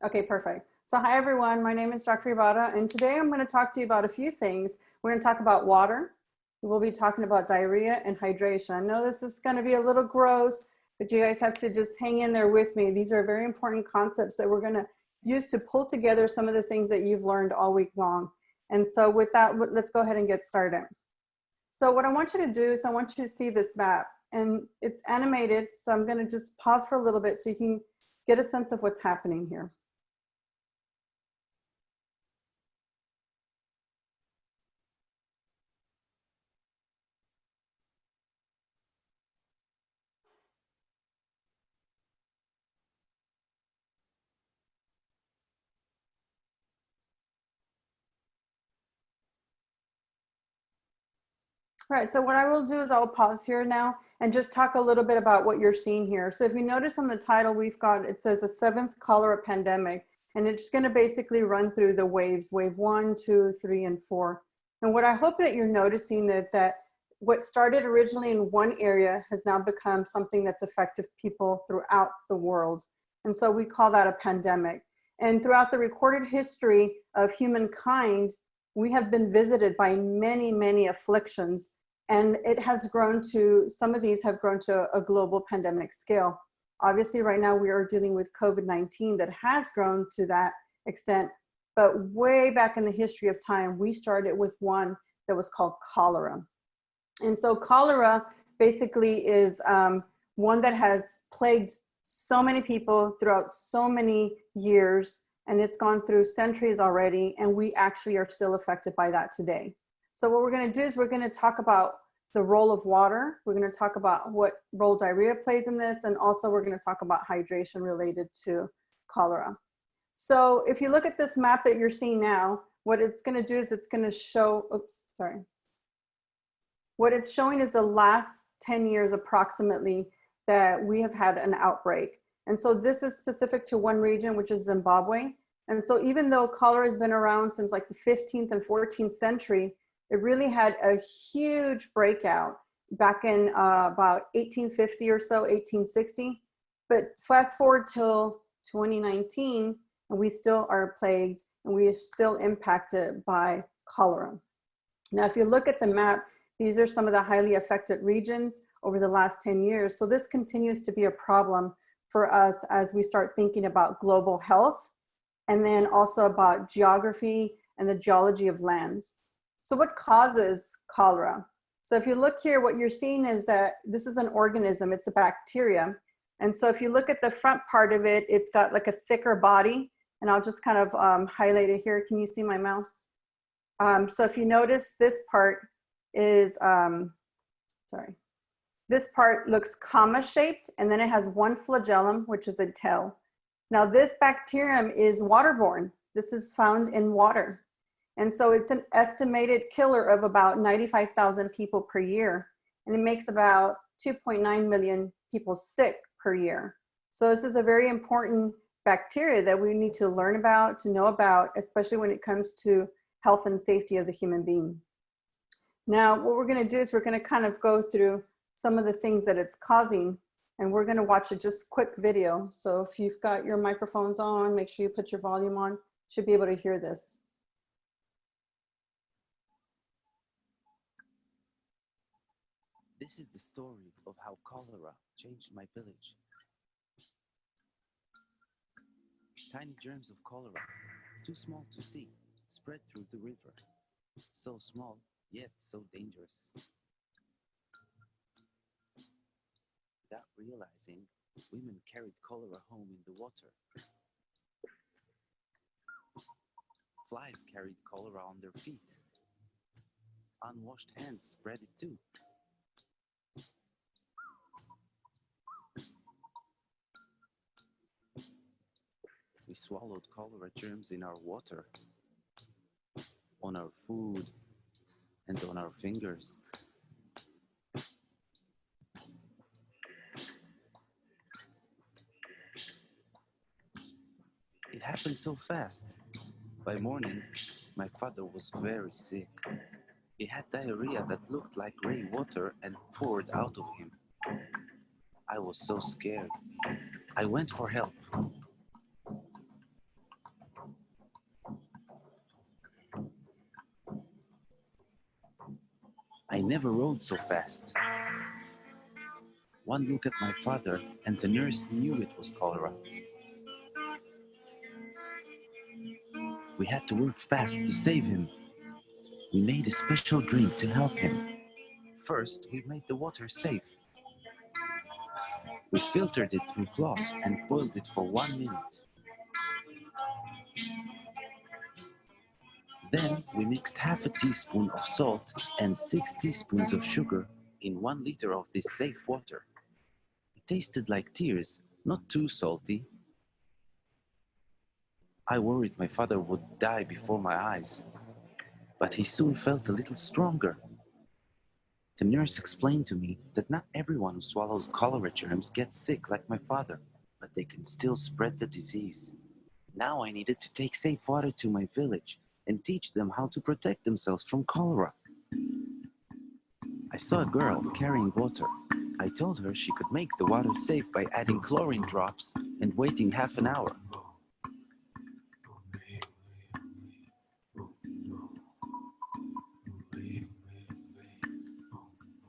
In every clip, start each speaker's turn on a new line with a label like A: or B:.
A: Okay, perfect. So hi everyone, my name is Dr. Ivada, and today I'm going to talk to you about a few things. We're going to talk about water. We'll be talking about diarrhea and hydration. I know this is going to be a little gross, but you guys have to just hang in there with me. These are very important concepts that we're going to use to pull together some of the things that you've learned all week long. And so with that, let's go ahead and get started. So what I want you to do is I want you to see this map, and it's animated. So I'm going to just pause for a little bit so you can get a sense of what's happening here. Right, so what I will do is I'll pause here now and just talk a little bit about what you're seeing here. So if you notice on the title, we've got, it says the 7th cholera pandemic, and it's going to basically run through the waves, wave 1, 2, 3, and 4. And what I hope that you're noticing that what started originally in one area has now become something that's affected people throughout the world. And so we call that a pandemic. And throughout the recorded history of humankind, we have been visited by many, many afflictions. And it has grown to, some of these have grown to a global pandemic scale. Obviously, right now we are dealing with COVID-19 that has grown to that extent. But way back in the history of time, we started with one that was called cholera. And so cholera basically is one that has plagued so many people throughout so many years, and it's gone through centuries already, and we actually are still affected by that today. So what we're going to do is we're going to talk about the role of water. We're going to talk about what role diarrhea plays in this, and also we're going to talk about hydration related to cholera. So if you look at this map that you're seeing now, what it's going to do is it's going to show, what it's showing is the last 10 years approximately that we have had an outbreak. And so this is specific to one region, which is Zimbabwe. And so even though cholera has been around since like the 15th and 14th century, it really had a huge breakout back in about 1850 or so, 1860. But fast forward till 2019, and we still are plagued and we are still impacted by cholera. Now, if you look at the map, these are some of the highly affected regions over the last 10 years. So this continues to be a problem for us as we start thinking about global health, and then also about geography and the geology of lands. So what causes cholera? So if you look here, what you're seeing is that this is an organism, it's a bacteria. And so if you look at the front part of it, it's got like a thicker body, and I'll just kind of highlight it here. Can you see my mouse? So if you notice, this part is, this part looks comma shaped, and then it has one flagellum, which is a tail. Now this bacterium is waterborne. This is found in water. And so it's an estimated killer of about 95,000 people per year. And it makes about 2.9 million people sick per year. So this is a very important bacteria that we need to learn about, to know about, especially when it comes to health and safety of the human being. Now, what we're going to do is we're going to kind of go through some of the things that it's causing, and we're going to watch a just quick video. So if you've got your microphones on, make sure you put your volume on. You should be able to hear this.
B: This is the story of how cholera changed my village. Tiny germs of cholera, too small to see, spread through the river. So small, yet so dangerous. Without realizing, women carried cholera home in the water. Flies carried cholera on their feet. Unwashed hands spread it too. We swallowed cholera germs in our water, on our food, and on our fingers. It happened so fast. By morning, my father was very sick. He had diarrhea that looked like gray water and poured out of him. I was so scared. I went for help. I never rode so fast. One look at my father and the nurse knew it was cholera. We had to work fast to save him. We made a special drink to help him. First, we made the water safe. We filtered it through cloth and boiled it for 1 minute. Then we mixed half a teaspoon of salt and 6 teaspoons of sugar in 1 liter of this safe water. It tasted like tears, not too salty. I worried my father would die before my eyes, but he soon felt a little stronger. The nurse explained to me that not everyone who swallows cholera germs gets sick like my father, but they can still spread the disease. Now I needed to take safe water to my village and teach them how to protect themselves from cholera. I saw a girl carrying water. I told her she could make the water safe by adding chlorine drops and waiting half an hour.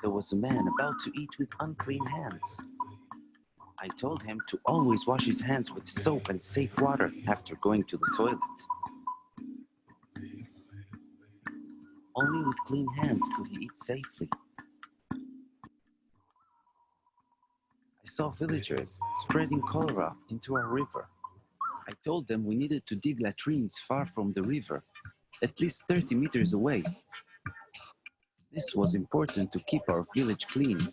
B: There was a man about to eat with unclean hands. I told him to always wash his hands with soap and safe water after going to the toilet. Only with clean hands could he eat safely. I saw villagers spreading cholera into our river. I told them we needed to dig latrines far from the river, at least 30 meters away. This was important to keep our village clean.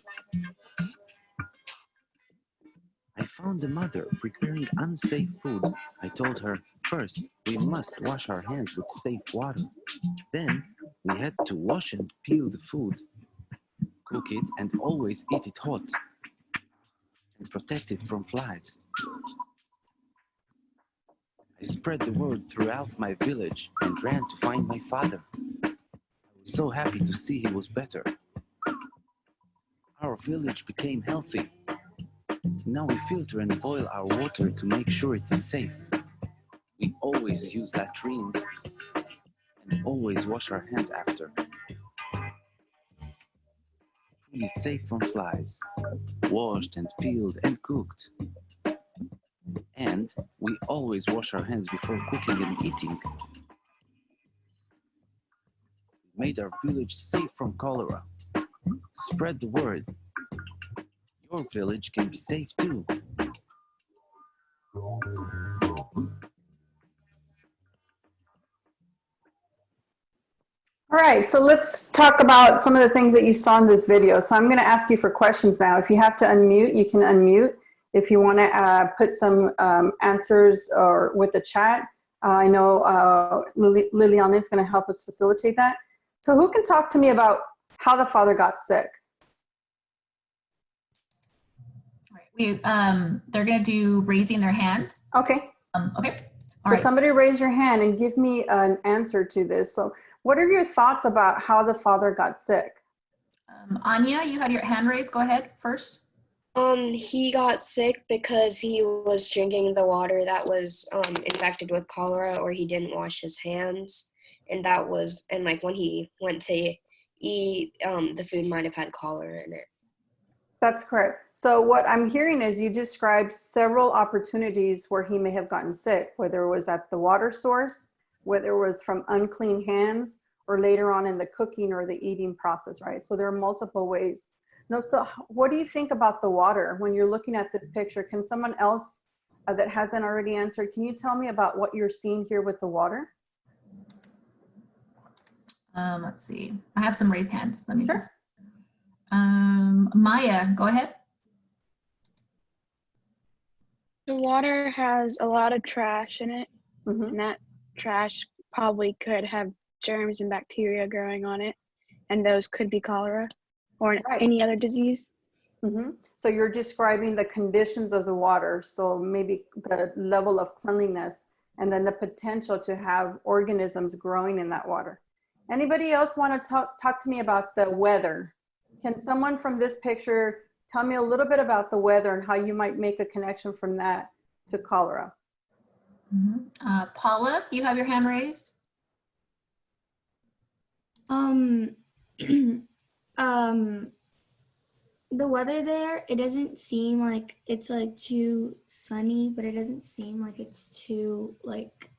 B: I found a mother preparing unsafe food. I told her, first, we must wash our hands with safe water. Then, we had to wash and peel the food, cook it, and always eat it hot, and protect it from flies. I spread the word throughout my village and ran to find my father. I was so happy to see he was better. Our village became healthy. Now we filter and boil our water to make sure it is safe. We always use latrines and always wash our hands after. Food is safe from flies, washed and peeled and cooked. And we always wash our hands before cooking and eating. We made our village safe from cholera. Spread the word. Your village can be safe too.
A: All right, so let's talk about some of the things that you saw in this video. So I'm going to ask you for questions now. If you have to unmute, you can unmute. If you want to put some answers or with the chat, I know Liliana is going to help us facilitate that. So who can talk to me about how the father got sick?
C: All right, they're going to do raising their hand.
A: Okay.
C: Okay.
A: All right. Somebody raise your hand and give me an answer to this. So what are your thoughts about how the father got sick?
C: Anya, you had your hand raised. Go ahead first.
D: He got sick because he was drinking the water that was infected with cholera, or he didn't wash his hands, and like when he went to eat, the food might have had cholera in it.
A: That's correct. So what I'm hearing is you described several opportunities where he may have gotten sick, whether it was at the water source, whether it was from unclean hands, or later on in the cooking or the eating process, right? So there are multiple ways. No, so what do you think about the water when you're looking at this picture? Can someone else that hasn't already answered, can you tell me about what you're seeing here with the water?
C: Let's see. I have some raised hands. Let me
A: Sure.
C: just. Maya, go ahead.
E: The water has a lot of trash in it,
A: Mm-hmm.
E: and that trash probably could have germs and bacteria growing on it, and those could be cholera or
A: Right.
E: any other disease.
A: Mm-hmm. So you're describing the conditions of the water, so maybe the level of cleanliness and then the potential to have organisms growing in that water. Anybody else want to talk to me about the weather? Can someone from this picture tell me a little bit about the weather and how you might make a connection from that to cholera?
C: Mm-hmm. Paula, you have your hand raised.
F: The weather there, it doesn't seem like it's like too sunny, but it doesn't seem like it's too like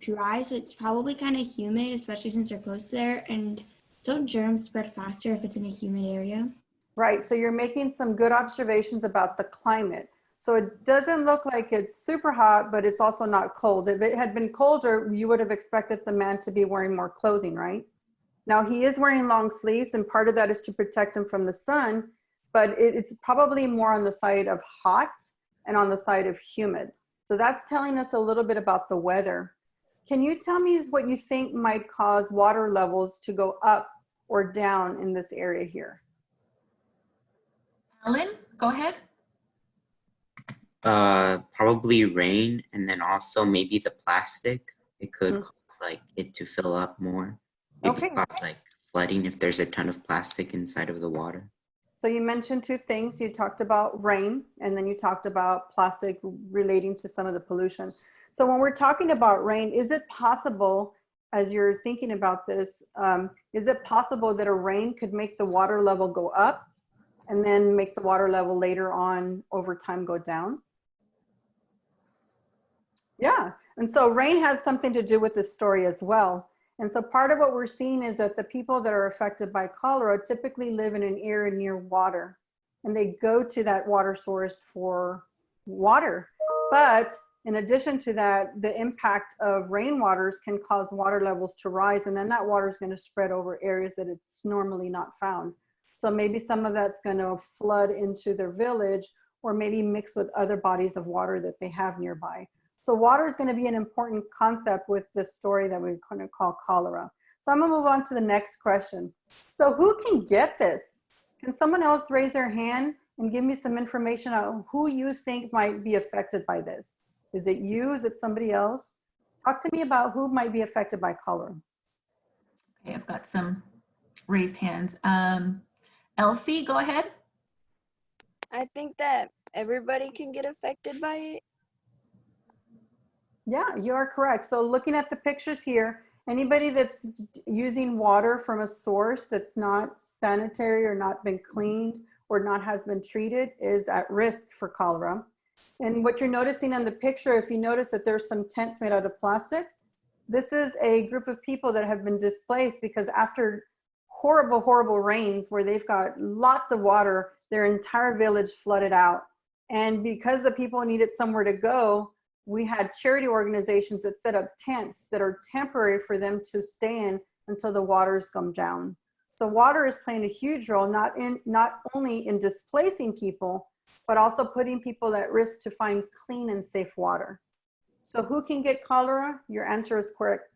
F: dry. So it's probably kind of humid, especially since they're close there. And don't germs spread faster if it's in a humid area?
A: Right, so you're making some good observations about the climate. So it doesn't look like it's super hot, but it's also not cold. If it had been colder, you would have expected the man to be wearing more clothing, right? Now he is wearing long sleeves, and part of that is to protect him from the sun, but it's probably more on the side of hot and on the side of humid. So that's telling us a little bit about the weather. Can you tell me what you think might cause water levels to go up or down in this area here?
C: Ellen, go ahead.
G: Probably rain, and then also maybe the plastic. It could cause like it to fill up more. Maybe
A: Okay.
G: cause like flooding if there's a ton of plastic inside of the water.
A: So you mentioned two things. You talked about rain, and then you talked about plastic relating to some of the pollution. So when we're talking about rain, is it possible, as you're thinking about this, is it possible that a rain could make the water level go up and then make the water level later on over time go down? Yeah, and so rain has something to do with this story as well. And so part of what we're seeing is that the people that are affected by cholera typically live in an area near water, and they go to that water source for water. But in addition to that, the impact of rainwaters can cause water levels to rise, and then that water is going to spread over areas that it's normally not found. So maybe some of that's going to flood into their village, or maybe mix with other bodies of water that they have nearby. So water is going to be an important concept with this story that we're going to call cholera. So I'm going to move on to the next question. So who can get this? Can someone else raise their hand and give me some information on who you think might be affected by this? Is it you? Is it somebody else? Talk to me about who might be affected by cholera.
C: Okay, I've got some raised hands. Elsie, go ahead.
H: I think that everybody can get affected by it.
A: Yeah, you are correct. So looking at the pictures here, anybody that's using water from a source that's not sanitary or not been cleaned or not has been treated is at risk for cholera. And what you're noticing in the picture, if you notice that there's some tents made out of plastic, this is a group of people that have been displaced because after horrible, horrible rains where they've got lots of water, their entire village flooded out. And because the people needed somewhere to go, we had charity organizations that set up tents that are temporary for them to stay in until the waters come down. So water is playing a huge role, not only in displacing people, but also putting people at risk to find clean and safe water. So who can get cholera? Your answer is correct.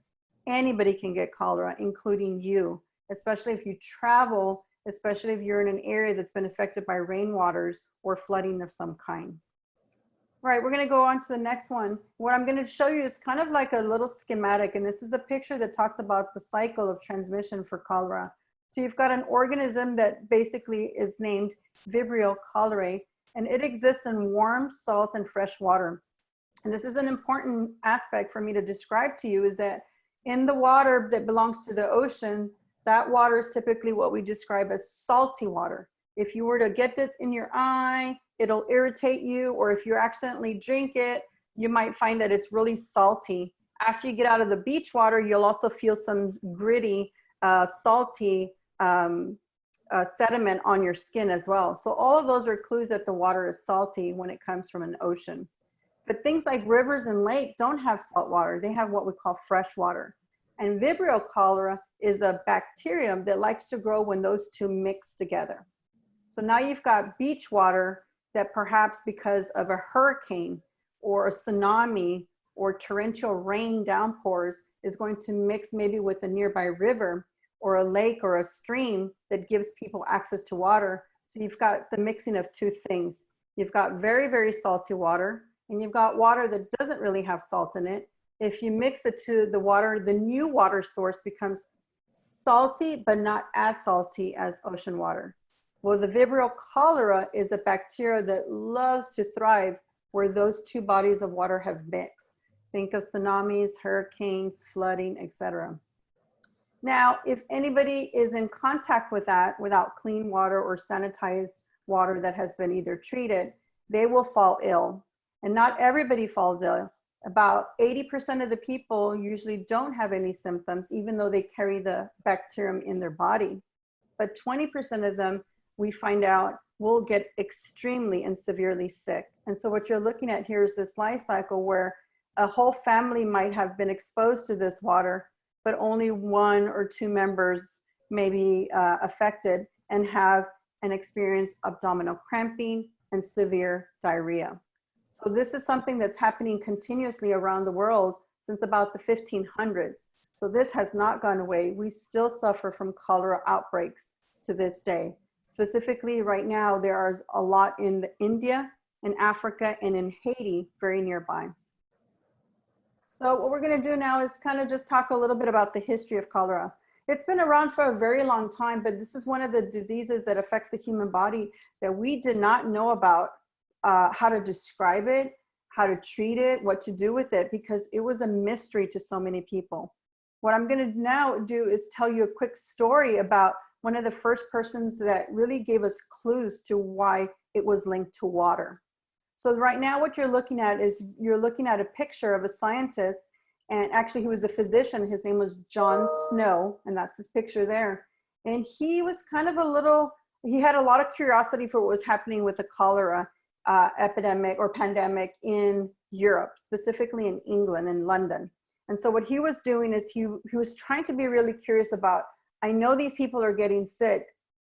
A: Anybody can get cholera, including you, especially if you travel, especially if you're in an area that's been affected by rainwaters or flooding of some kind. All right, we're going to go on to the next one. What I'm going to show you is kind of like a little schematic, and this is a picture that talks about the cycle of transmission for cholera. So you've got an organism that basically is named Vibrio Cholerae, and it exists in warm, salt, and fresh water. And this is an important aspect for me to describe to you, is that in the water that belongs to the ocean, that water is typically what we describe as salty water. If you were to get it in your eye, it'll irritate you, or if you accidentally drink it, you might find that it's really salty. After you get out of the beach water, you'll also feel some gritty, salty sediment on your skin as well. So all of those are clues that the water is salty when it comes from an ocean. But things like rivers and lakes don't have salt water. They have what we call fresh water. And Vibrio cholera is a bacterium that likes to grow when those two mix together. So now you've got beach water that perhaps because of a hurricane or a tsunami or torrential rain downpours is going to mix maybe with a nearby river or a lake or a stream that gives people access to water. So you've got the mixing of two things. You've got very, very salty water, and you've got water that doesn't really have salt in it. If you mix the two, the water, the new water source becomes salty, but not as salty as ocean water. Well, the Vibrio cholera is a bacteria that loves to thrive where those two bodies of water have mixed. Think of tsunamis, hurricanes, flooding, etc. Now, if anybody is in contact with that without clean water or sanitized water that has been either treated, they will fall ill. And not everybody falls ill. About 80% of the people usually don't have any symptoms, even though they carry the bacterium in their body. But 20% of them, we find out, will get extremely and severely sick. And so what you're looking at here is this life cycle where a whole family might have been exposed to this water, but only one or two members may be affected and have an experience abdominal cramping and severe diarrhea. So this is something that's happening continuously around the world since about the 1500s. So this has not gone away. We still suffer from cholera outbreaks to this day. Specifically right now, there are a lot in India, in Africa, and in Haiti, very nearby. So what we're gonna do now is kind of just talk a little bit about the history of cholera. It's been around for a very long time, but this is one of the diseases that affects the human body that we did not know about how to describe it, how to treat it, what to do with it, because it was a mystery to so many people. What I'm gonna now do is tell you a quick story about one of the first persons that really gave us clues to why it was linked to water. So right now what you're looking at is you're looking at a picture of a scientist, and actually he was a physician. His name was John Snow, and that's his picture there. And he was kind of he had a lot of curiosity for what was happening with the cholera epidemic or pandemic in Europe, specifically in England and London. And so what he was doing is he was trying to be really curious about, I know these people are getting sick,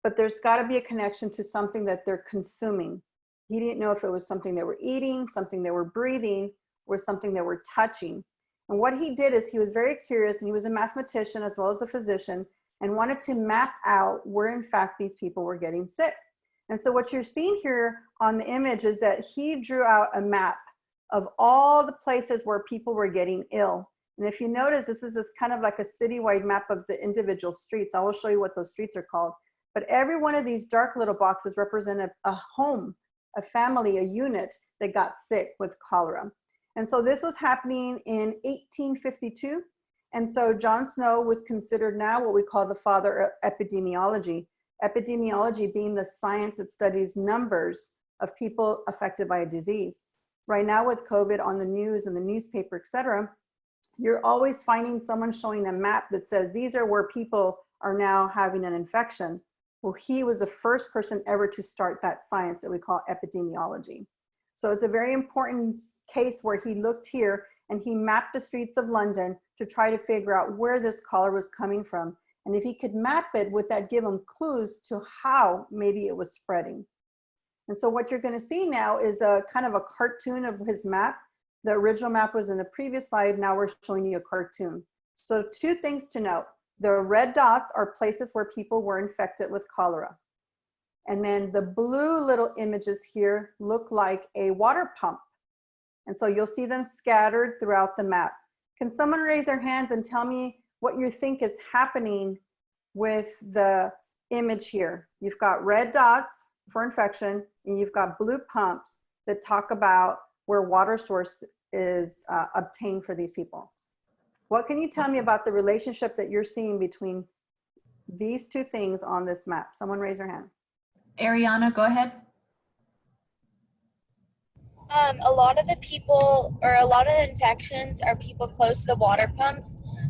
A: but there's got to be a connection to something that they're consuming. He didn't know if it was something they were eating, something they were breathing, or something they were touching. And what he did is he was very curious, and he was a mathematician as well as a physician, and wanted to map out where in fact these people were getting sick. And so what you're seeing here on the image is that he drew out a map of all the places where people were getting ill. And if you notice, this is kind of like a citywide map of the individual streets. I will show you what those streets are called. But every one of these dark little boxes represent a home, a family, a unit that got sick with cholera. And so this was happening in 1852. And so John Snow was considered now what we call the father of epidemiology. Epidemiology being the science that studies numbers of people affected by a disease. Right now with COVID on the news and the newspaper, etc., you're always finding someone showing a map that says these are where people are now having an infection. Well, he was the first person ever to start that science that we call epidemiology. So it's a very important case where he looked here and he mapped the streets of London to try to figure out where this cholera was coming from. And if he could map it, would that give him clues to how maybe it was spreading? And so what you're going to see now is a kind of a cartoon of his map. The original map was in the previous slide. Now we're showing you a cartoon. So two things to note. The red dots are places where people were infected with cholera. And then the blue little images here look like a water pump. And so you'll see them scattered throughout the map. Can someone raise their hands and tell me what you think is happening with the image here? You've got red dots for infection, and you've got blue pumps that talk about where water source is obtained for these people. What can you tell me about the relationship that you're seeing between these two things on this map? Someone raise their hand.
C: Ariana, go ahead.
I: A lot of the people, or a lot of the infections are people close to the water pumps,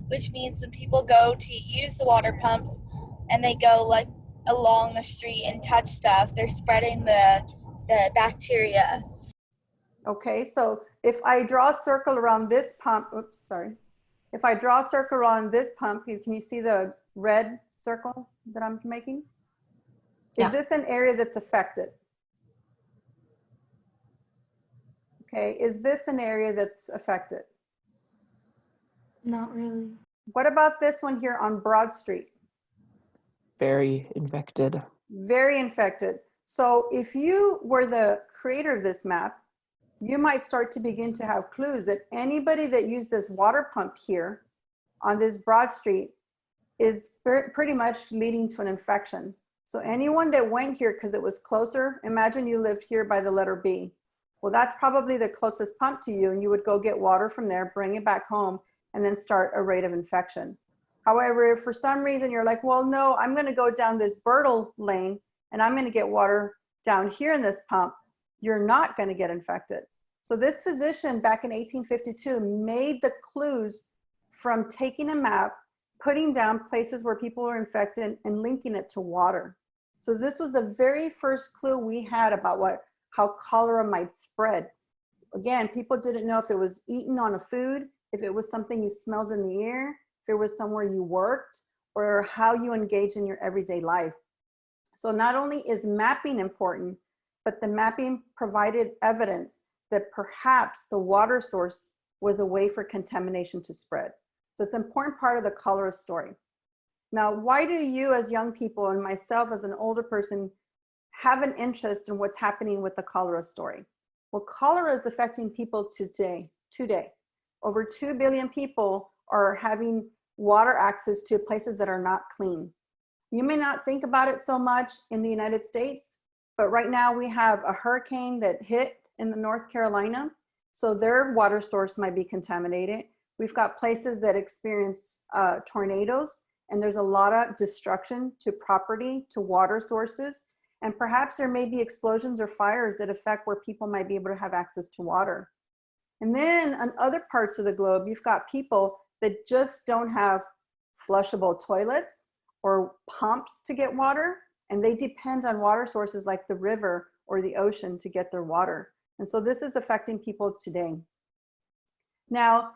I: which means when people go to use the water pumps and they go like along the street and touch stuff, they're spreading the bacteria.
A: Okay, so if I draw a circle around this pump, oops, sorry. If I draw a circle around this pump, can you see the red circle that I'm making? Is this an area that's affected? Okay, is this an area that's affected?
F: Not really.
A: What about this one here on Broad Street?
J: Very infected.
A: Very infected. So if you were the creator of this map, you might start to begin to have clues that anybody that used this water pump here on this Broad Street is pretty much leading to an infection. So anyone that went here because it was closer, imagine you lived here by the letter B. Well, that's probably the closest pump to you, and you would go get water from there, bring it back home, and then start a rate of infection. However, if for some reason you're like, well, no, I'm going to go down this Bertle lane and I'm going to get water down here in this pump, you're not going to get infected. So this physician back in 1852 made the clues from taking a map, putting down places where people were infected and linking it to water. So this was the very first clue we had about how cholera might spread. Again, people didn't know if it was eaten on a food, if it was something you smelled in the air, if it was somewhere you worked, or how you engage in your everyday life. So not only is mapping important, but the mapping provided evidence that perhaps the water source was a way for contamination to spread. So it's an important part of the cholera story. Now, why do you as young people and myself as an older person have an interest in what's happening with the cholera story? Well, cholera is affecting people today. Over 2 billion people are having water access to places that are not clean. You may not think about it so much in the United States, but right now we have a hurricane that hit in the North Carolina, so their water source might be contaminated. We've got places that experience tornadoes, and there's a lot of destruction to property, to water sources, and perhaps there may be explosions or fires that affect where people might be able to have access to water. And then on other parts of the globe, you've got people that just don't have flushable toilets or pumps to get water, and they depend on water sources like the river or the ocean to get their water. And so this is affecting people today. Now,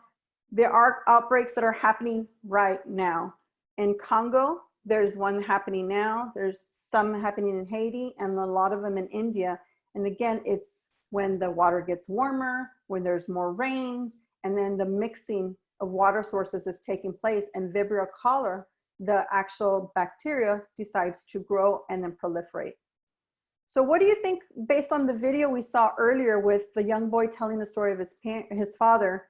A: there are outbreaks that are happening right now. In Congo, there's one happening now. There's some happening in Haiti and a lot of them in India. And again, it's when the water gets warmer, when there's more rains, and then the mixing of water sources is taking place, and Vibrio Cholerae, the actual bacteria, decides to grow and then proliferate. So what do you think, based on the video we saw earlier with the young boy telling the story of his father,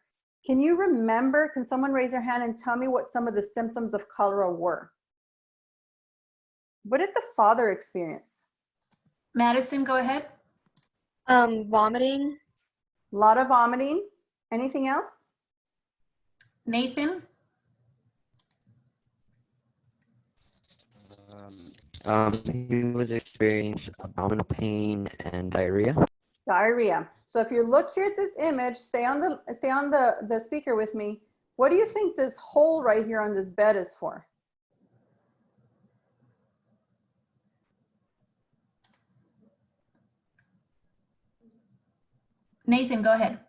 A: can you remember, can someone raise their hand and tell me what some of the symptoms of cholera were? What did the father experience?
C: Madison, go ahead.
E: Vomiting.
A: A lot of vomiting. Anything else?
C: Nathan?
K: He was experiencing abdominal pain and diarrhea.
A: Diarrhea. So if you look here at this image, stay on the speaker with me. What do you think this hole right here on this bed is for?
C: Nathan, go ahead.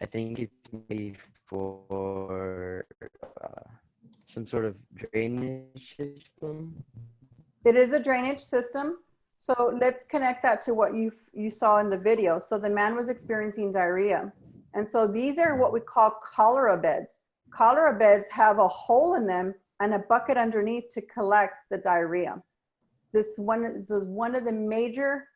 K: I think it's made for some sort of drainage system.
A: It is a drainage system. So let's connect that to what you saw in the video. So the man was experiencing diarrhea. And so these are what we call cholera beds. Cholera beds have a hole in them and a bucket underneath to collect the diarrhea. This one is one of the major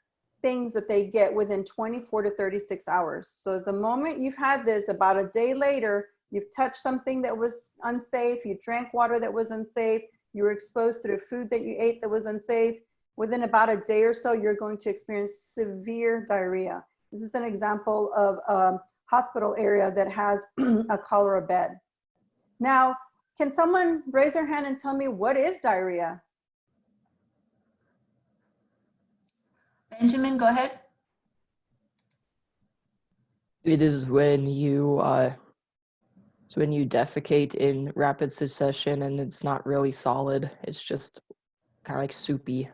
A: things that they get within 24 to 36 hours. So the moment you've had this, about a day later, you've touched something that was unsafe, you drank water that was unsafe, you were exposed to food that you ate that was unsafe, within about a day or so, you're going to experience severe diarrhea. This is an example of a hospital area that has a cholera bed. Now, can someone raise their hand and tell me what is diarrhea?
C: Benjamin, go ahead.
J: It is when you defecate in rapid succession and it's not really solid. It's just kind of like soupy.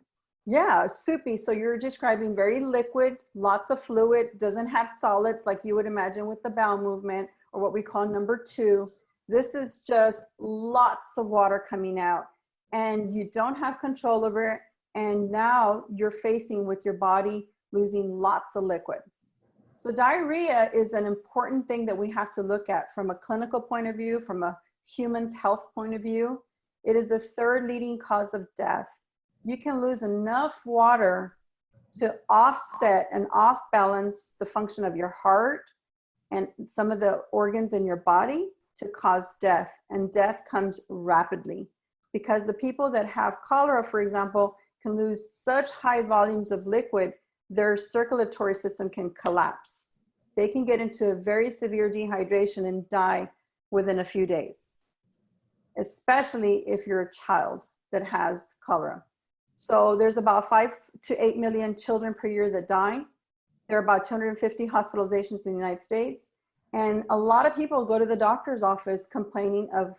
A: Yeah, soupy. So you're describing very liquid, lots of fluid, doesn't have solids like you would imagine with the bowel movement or what we call number 2. This is just lots of water coming out and you don't have control over it. And now you're facing with your body losing lots of liquid. So diarrhea is an important thing that we have to look at from a clinical point of view, from a human's health point of view. It is the 3rd leading cause of death. You can lose enough water to offset and off balance the function of your heart and some of the organs in your body to cause death. And death comes rapidly because the people that have cholera, for example, can lose such high volumes of liquid, their circulatory system can collapse. They can get into a very severe dehydration and die within a few days. especially if you're a child that has cholera. So there's about 5 to 8 million children per year that die. There are about 250 hospitalizations in the United States. And a lot of people go to the doctor's office complaining of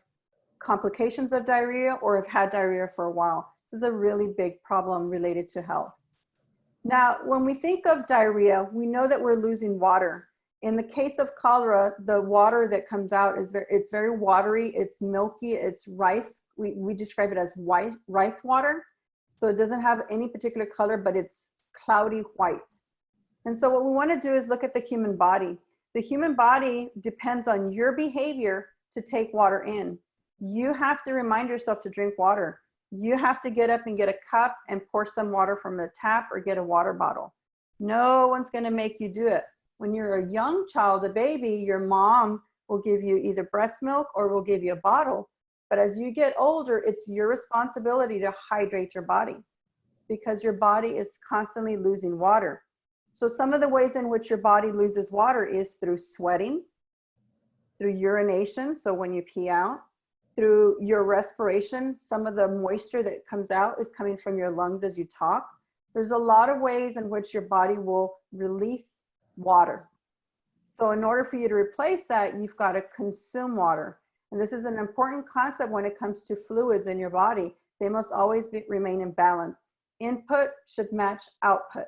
A: complications of diarrhea or have had diarrhea for a while. This is a really big problem related to health. Now, when we think of diarrhea, we know that we're losing water. In the case of cholera, the water that comes out is it's very watery, it's milky, it's rice. We describe it as white rice water. So it doesn't have any particular color, but it's cloudy white. And so what we want to do is look at the human body. The human body depends on your behavior to take water in. You have to remind yourself to drink water. You have to get up and get a cup and pour some water from the tap or get a water bottle. No one's going to make you do it. When you're a young child, a baby, your mom will give you either breast milk or will give you a bottle. But as you get older, it's your responsibility to hydrate your body because your body is constantly losing water. So some of the ways in which your body loses water is through sweating, through urination, so when you pee out, through your respiration. Some of the moisture that comes out is coming from your lungs as you talk. There's a lot of ways in which your body will release water. So in order for you to replace that, you've got to consume water. And this is an important concept when it comes to fluids in your body. They must always remain in balance. Input should match output.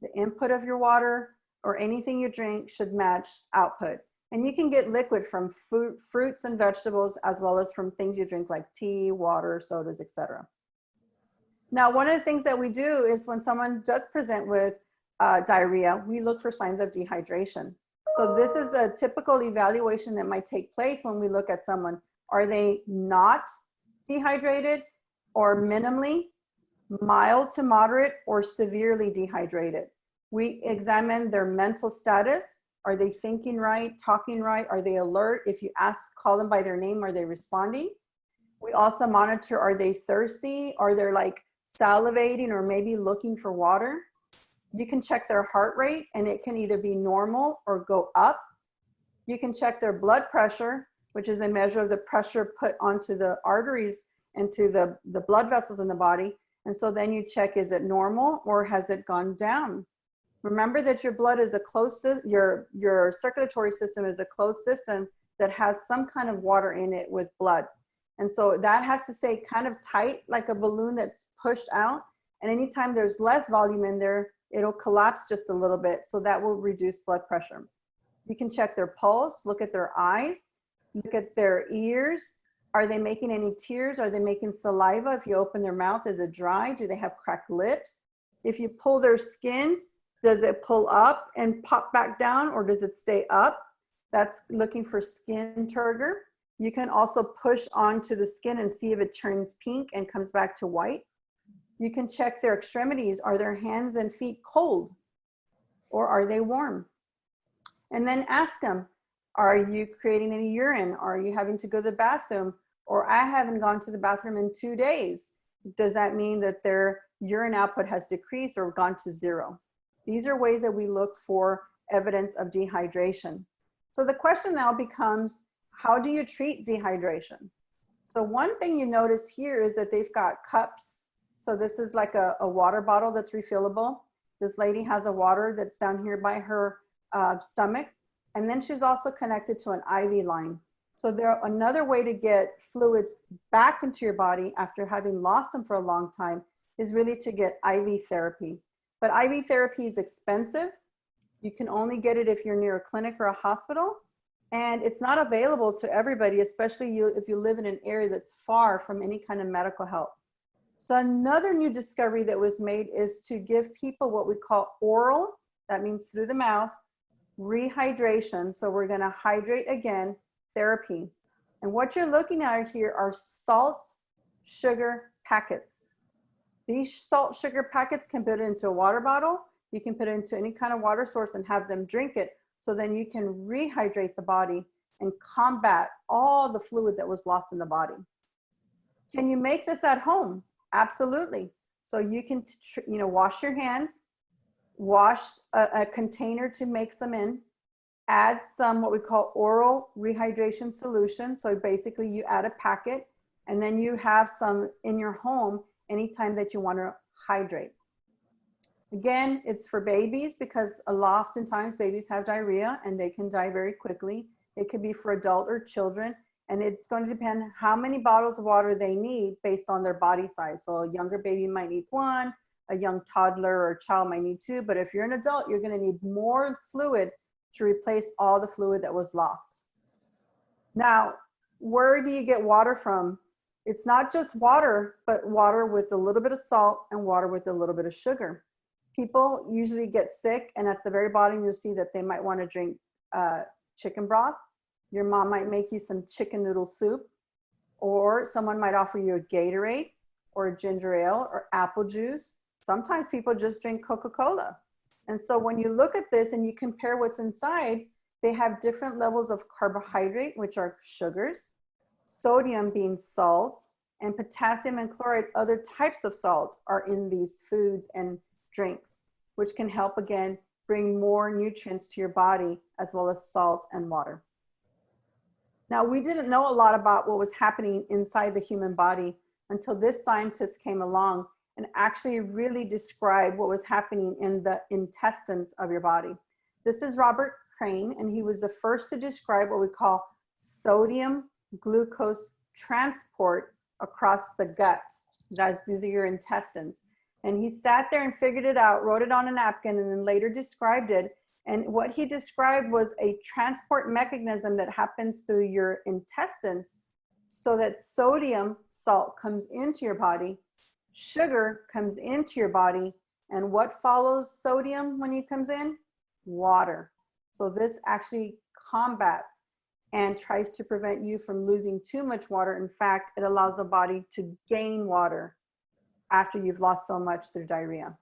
A: The input of your water or anything you drink should match output. And you can get liquid from fruits and vegetables as well as from things you drink like tea, water, sodas, etc. Now, one of the things that we do is when someone does present with diarrhea, we look for signs of dehydration. So this is a typical evaluation that might take place when we look at someone. Are they not dehydrated or minimally, mild to moderate, or severely dehydrated? We examine their mental status. Are they thinking right, talking right? Are they alert? If you call them by their name, are they responding? We also monitor, are they thirsty? Are they like salivating or maybe looking for water? You can check their heart rate and it can either be normal or go up. You can check their blood pressure, which is a measure of the pressure put onto the arteries and to the blood vessels in the body. And so then you check, is it normal or has it gone down? Remember that your blood is a closed, your circulatory system is a closed system that has some kind of water in it with blood. And so that has to stay kind of tight, like a balloon that's pushed out. And anytime there's less volume in there, it'll collapse just a little bit. So that will reduce blood pressure. You can check their pulse, look at their eyes, look at their ears. Are they making any tears? Are they making saliva? If you open their mouth, is it dry? Do they have cracked lips? If you pull their skin, does it pull up and pop back down or does it stay up? That's looking for skin turgor. You can also push onto the skin and see if it turns pink and comes back to white. You can check their extremities. Are their hands and feet cold or are they warm? And then ask them, are you creating any urine? Are you having to go to the bathroom? Or I haven't gone to the bathroom in 2 days. Does that mean that their urine output has decreased or gone to zero? These are ways that we look for evidence of dehydration. So the question now becomes, how do you treat dehydration? So one thing you notice here is that they've got cups. So this is like a water bottle that's refillable. This lady has a water that's down here by her stomach. And then she's also connected to an IV line. So another way to get fluids back into your body after having lost them for a long time is really to get IV therapy. But IV therapy is expensive. You can only get it if you're near a clinic or a hospital. And it's not available to everybody, especially if you live in an area that's far from any kind of medical help. So another new discovery that was made is to give people what we call oral, that means through the mouth, rehydration. So we're gonna hydrate again, therapy. And what you're looking at here are salt, sugar packets. These salt sugar packets can put it into a water bottle. You can put it into any kind of water source and have them drink it. So then you can rehydrate the body and combat all the fluid that was lost in the body. Can you make this at home? Absolutely. So you can, wash your hands, wash a container to make some in, add some what we call oral rehydration solution. So basically you add a packet, And then you have some in your home anytime that you want to hydrate. Again, it's for babies because oftentimes babies have diarrhea and they can die very quickly. It could be for adult or children, and it's going to depend how many bottles of water they need based on their body size. So a younger baby might need 1, a young toddler or child might need 2, but if you're an adult, you're going to need more fluid to replace all the fluid that was lost. Now, where do you get water from? It's not just water, but water with a little bit of salt and water with a little bit of sugar. People usually get sick, and at the very bottom, you'll see that they might want to drink chicken broth. Your mom might make you some chicken noodle soup, or someone might offer you a Gatorade or a ginger ale or apple juice. Sometimes people just drink Coca-Cola. And so when you look at this and you compare what's inside, they have different levels of carbohydrate, which are sugars, sodium being salt, and potassium and chloride, other types of salt, are in these foods and drinks, which can help, again, bring more nutrients to your body, as well as salt and water. Now, we didn't know a lot about what was happening inside the human body until this scientist came along and actually really described what was happening in the intestines of your body. This is Robert Crane, and he was the first to describe what we call sodium glucose transport across the gut. These are your intestines. And he sat there and figured it out, wrote it on a napkin, and then later described it. And what he described was a transport mechanism that happens through your intestines so that sodium, salt, comes into your body, sugar comes into your body, and what follows sodium when it comes in? Water. So this actually combats and tries to prevent you from losing too much water. In fact, it allows the body to gain water after you've lost so much through diarrhea.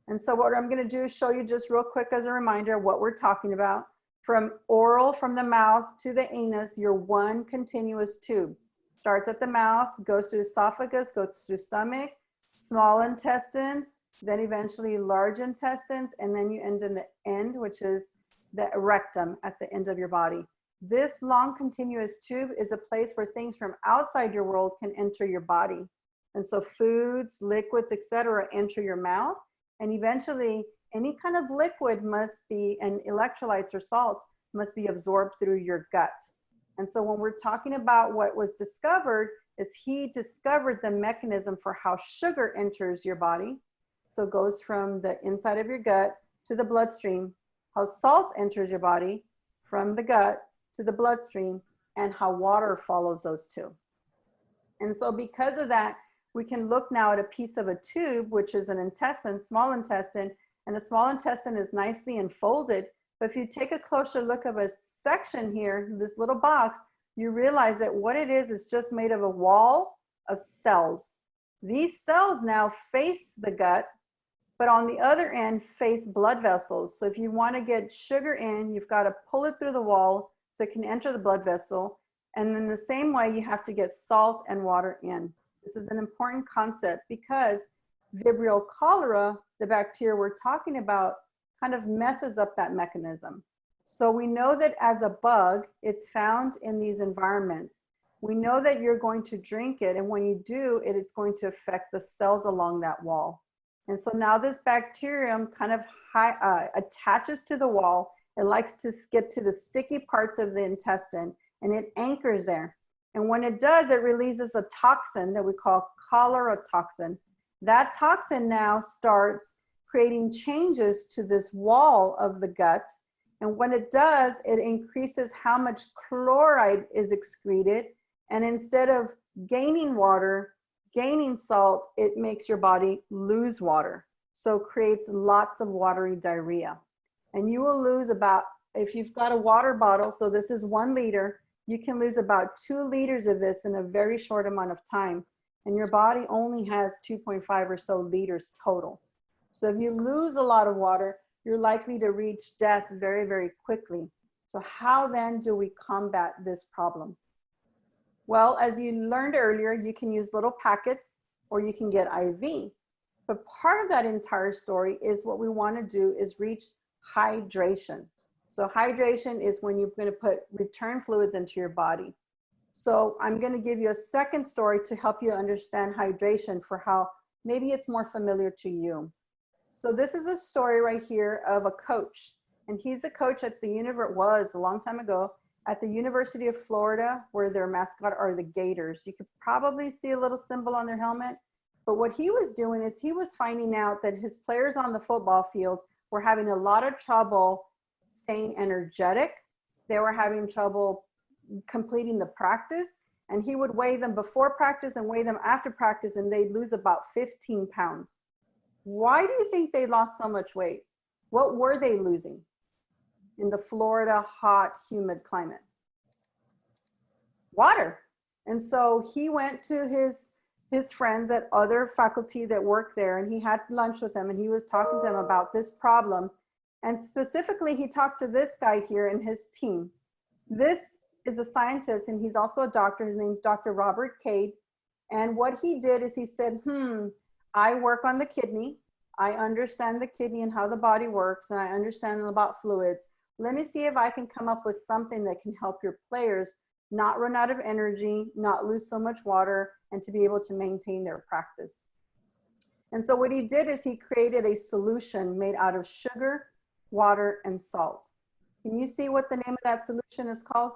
A: And so what I'm going to do is show you just real quick as a reminder what we're talking about. From oral, from the mouth to the anus, you're one continuous tube. Starts at the mouth, goes through esophagus, goes through stomach, small intestines, then eventually large intestines, and then you end in the end, which is the rectum at the end of your body. This long continuous tube is a place where things from outside your world can enter your body. And so foods, liquids, etc., enter your mouth, and eventually any kind of liquid must be, and electrolytes or salts must be absorbed through your gut. And so when we're talking about what was discovered, is he discovered the mechanism for how sugar enters your body. So it goes from the inside of your gut to the bloodstream, how salt enters your body from the gut to the bloodstream, and how water follows those two. And so because of that, we can look now at a piece of a tube, which is an intestine, small intestine, and the small intestine is nicely enfolded. But if you take a closer look of a section here, this little box, you realize that what it is just made of a wall of cells. These cells now face the gut, but on the other end face blood vessels. So if you want to get sugar in, you've got to pull it through the wall so it can enter the blood vessel. And in the same way, you have to get salt and water in. This is an important concept because Vibrio Cholerae, the bacteria we're talking about, kind of messes up that mechanism. So we know that as a bug, it's found in these environments. We know that you're going to drink it, and when you do, it's going to affect the cells along that wall. And so now this bacterium kind of attaches to the wall. It likes to get to the sticky parts of the intestine, and it anchors there. And when it does, it releases a toxin that we call cholera toxin. That toxin now starts creating changes to this wall of the gut. And when it does, it increases how much chloride is excreted. And instead of gaining water, gaining salt, it makes your body lose water. So it creates lots of watery diarrhea. And you will lose about, if you've got a water bottle, so this is 1 liter, you can lose about 2 liters of this in a very short amount of time. And your body only has 2.5 or so liters total. So if you lose a lot of water, you're likely to reach death very, very quickly. So how then do we combat this problem? Well, as you learned earlier, you can use little packets or you can get IV. But part of that entire story is what we want to do is reach hydration. So hydration is when you're going to put return fluids into your body. So I'm going to give you a second story to help you understand hydration for how maybe it's more familiar to you. So this is a story right here of a coach, and he's a coach at the was a long time ago at the University of Florida, where their mascot are the Gators. You could probably see a little symbol on their helmet, but what he was doing is he was finding out that his players on the football field were having a lot of trouble staying energetic. They were having trouble completing the practice, and he would weigh them before practice and weigh them after practice, and they'd lose about 15 pounds. Why do you think they lost so much weight? What were they losing in the Florida hot, humid climate? Water. And so he went to his friends at other faculty that worked there, and he had lunch with them, and he was talking to them about this problem. And specifically, he talked to this guy here and his team. This is a scientist, and he's also a doctor. His name's Dr. Robert Cade. And what he did is he said, I work on the kidney. I understand the kidney and how the body works, and I understand about fluids. Let me see if I can come up with something that can help your players not run out of energy, not lose so much water, and to be able to maintain their practice. And so what he did is he created a solution made out of sugar, water, and salt. Can you see what the name of that solution is called?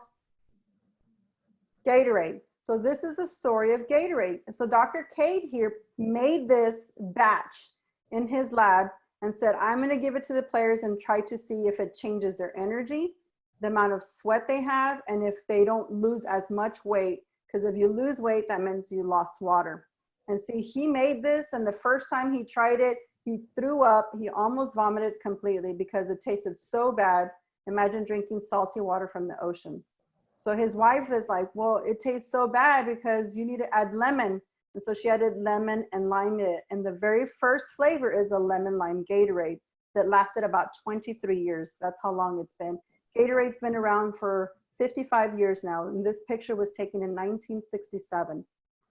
A: Gatorade. So this is the story of Gatorade. So Dr. Cade here made this batch in his lab and said, I'm going to give it to the players and try to see if it changes their energy, the amount of sweat they have, and if they don't lose as much weight. Because if you lose weight, that means you lost water. And see, he made this, and the first time he tried it, he threw up. He almost vomited completely because it tasted so bad. Imagine drinking salty water from the ocean. So his wife is like, well, it tastes so bad because you need to add lemon. And so she added lemon and lime in it. And the very first flavor is a lemon lime Gatorade that lasted about 23 years. That's how long it's been. Gatorade's been around for 55 years now. And this picture was taken in 1967.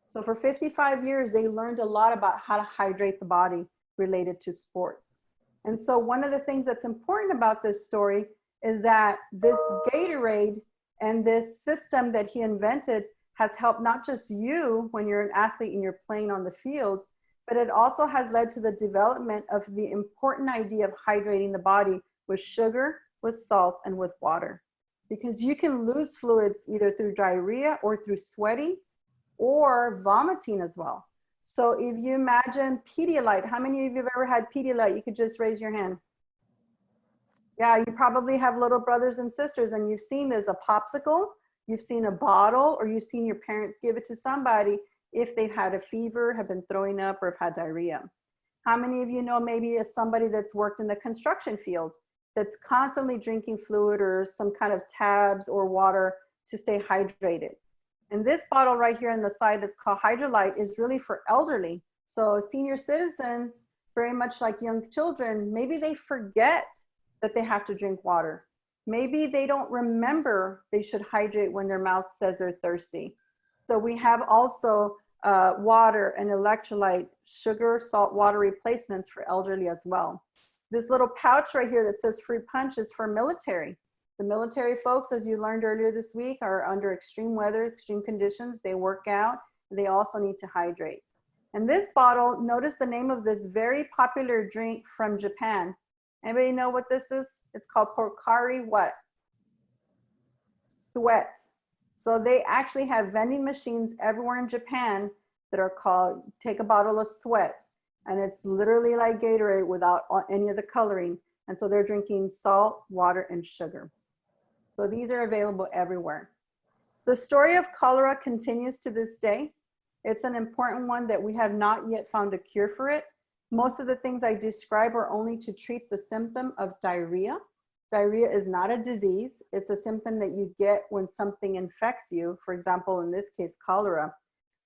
A: So for 55 years, they learned a lot about how to hydrate the body related to sports. And so one of the things that's important about this story is that this Gatorade and this system that he invented has helped not just you when you're an athlete and you're playing on the field, but it also has led to the development of the important idea of hydrating the body with sugar, with salt, and with water. Because you can lose fluids either through diarrhea or through sweating or vomiting as well. So if you imagine Pedialyte, how many of you have ever had Pedialyte? You could just raise your hand. Yeah, you probably have little brothers and sisters, and you've seen this, a popsicle, you've seen a bottle, or you've seen your parents give it to somebody if they've had a fever, have been throwing up, or have had diarrhea. How many of you know maybe as somebody that's worked in the construction field that's constantly drinking fluid or some kind of tabs or water to stay hydrated? And this bottle right here on the side that's called Hydrolyte is really for elderly. So senior citizens, very much like young children, maybe they forget that they have to drink water. Maybe they don't remember they should hydrate when their mouth says they're thirsty. So we have also water and electrolyte, sugar, salt, water replacements for elderly as well. This little pouch right here that says free punch is for military. The military folks, as you learned earlier this week, are under extreme weather, extreme conditions. They work out, and they also need to hydrate. And this bottle, notice the name of this very popular drink from Japan. Anybody know what this is? It's called Pocari what? Sweat. So they actually have vending machines everywhere in Japan that are called, take a bottle of sweat. And it's literally like Gatorade without any of the coloring. And so they're drinking salt, water, and sugar. So these are available everywhere. The story of cholera continues to this day. It's an important one that we have not yet found a cure for it. Most of the things I describe are only to treat the symptom of diarrhea. Diarrhea is not a disease. It's a symptom that you get when something infects you, for example, in this case, cholera.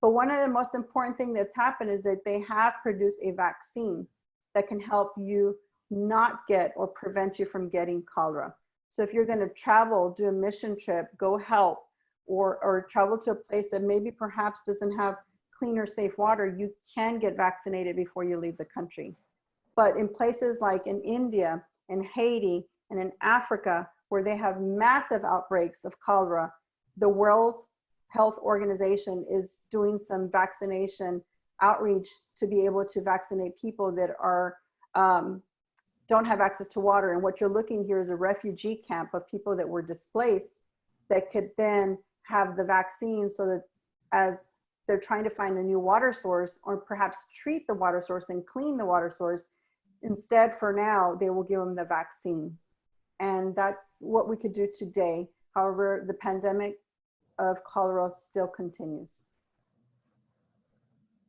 A: But one of the most important things that's happened is that they have produced a vaccine that can help you not get or prevent you from getting cholera. So if you're going to travel, do a mission trip, go help, or travel to a place that maybe perhaps doesn't have clean or safe water, you can get vaccinated before you leave the country. But in places like in India, in Haiti, and in Africa, where they have massive outbreaks of cholera, the world Health Organization is doing some vaccination outreach to be able to vaccinate people that are don't have access to water. And what you're looking here is a refugee camp of people that were displaced that could then have the vaccine, so that as they're trying to find a new water source, or perhaps treat the water source and clean the water source, instead for now, they will give them the vaccine. And that's what we could do today. However, the pandemic of cholera still continues.